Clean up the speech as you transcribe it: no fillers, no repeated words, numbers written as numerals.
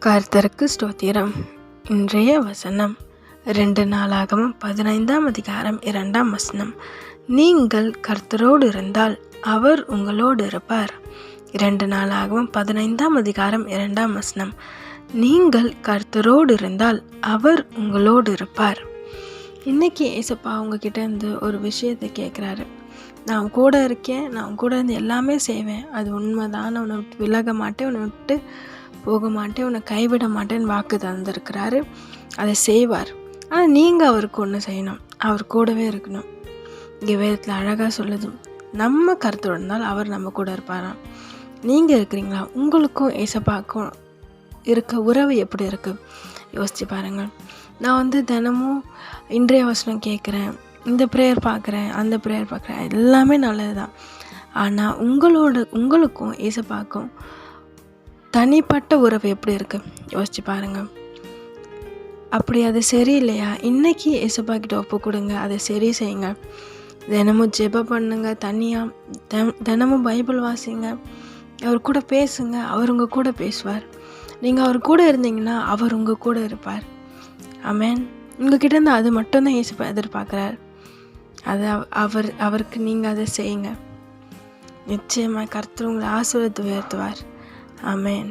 கர்த்தருக்கு ஸ்தோத்திரம். இன்றைய வசனம் 2 நாளாகமம் 15ஆம் அதிகாரம் 2ஆம் வசனம். நீங்கள் கர்த்தரோடு இருந்தால் அவர் உங்களோடு இருப்பார். 2 நாளாகமம் 15ஆம் அதிகாரம் 2ஆம் வசனம். நீங்கள் கர்த்தரோடு இருந்தால் அவர் உங்களோடு இருப்பார். இன்னைக்கு ஏசப்பா உங்ககிட்ட இருந்து ஒரு விஷயத்தை கேட்குறாரு. நான் கூட இருக்கேன், நான் கூட இருந்து எல்லாமே செய்வேன், அது உண்மைதான், நான் உன்னை விட்டு விலக மாட்டேன், உன்னை விட்டு போக மாட்டேன், உன்னை கைவிட மாட்டேன்னு வாக்கு தந்திருக்கிறாரு. அதை செய்வார். ஆனால் நீங்கள் அவருக்கு ஒன்று செய்யணும், அவர் கூடவே இருக்கணும். இங்கே வேதத்தில் அழகாக சொல்லுது, நம்ம கருத்து இருந்தால் அவர் நம்ம கூட இருப்பாராம். நீங்கள் இருக்கிறீங்களா? உங்களுக்கும் ஏசப்பாக்கும் இருக்க உறவு எப்படி இருக்குது யோசிச்சு பாருங்கள். நான் தினமும் இன்றைய வசனம் கேட்குறேன், இந்த ப்ரேயர் பார்க்குறேன், அந்த ப்ரேயர் பார்க்குறேன், எல்லாமே நல்லது தான். ஆனால் உங்களுக்கும் ஏசப்பாக்கும் தனிப்பட்ட உறவு எப்படி இருக்குது யோசிச்சு பாருங்கள். அப்படி அது சரியில்லையா? இன்றைக்கி ஏசப்பா கிட்ட ஒப்பு கொடுங்க, அதை சரி செய்யுங்க. தினமும் ஜெபம் பண்ணுங்க, தனியாக தினமும் பைபிள் வாசிங்க, அவர் கூட பேசுங்க, அவர் உங்கள் கூட பேசுவார். நீங்கள் அவர் கூட இருந்தீங்கன்னா அவர் உங்கள் கூட இருப்பார். ஆமென். உங்ககிட்ட இருந்து அது மட்டும்தான் ஏசப்பா எதிர்பார்க்குறார். அதை அவருக்கு நீங்கள் அதை செய்யுங்க. நிச்சயமாக கர்த்தர் உங்களை ஆசீர்வதித்து உயர்த்துவார். ஆமென்.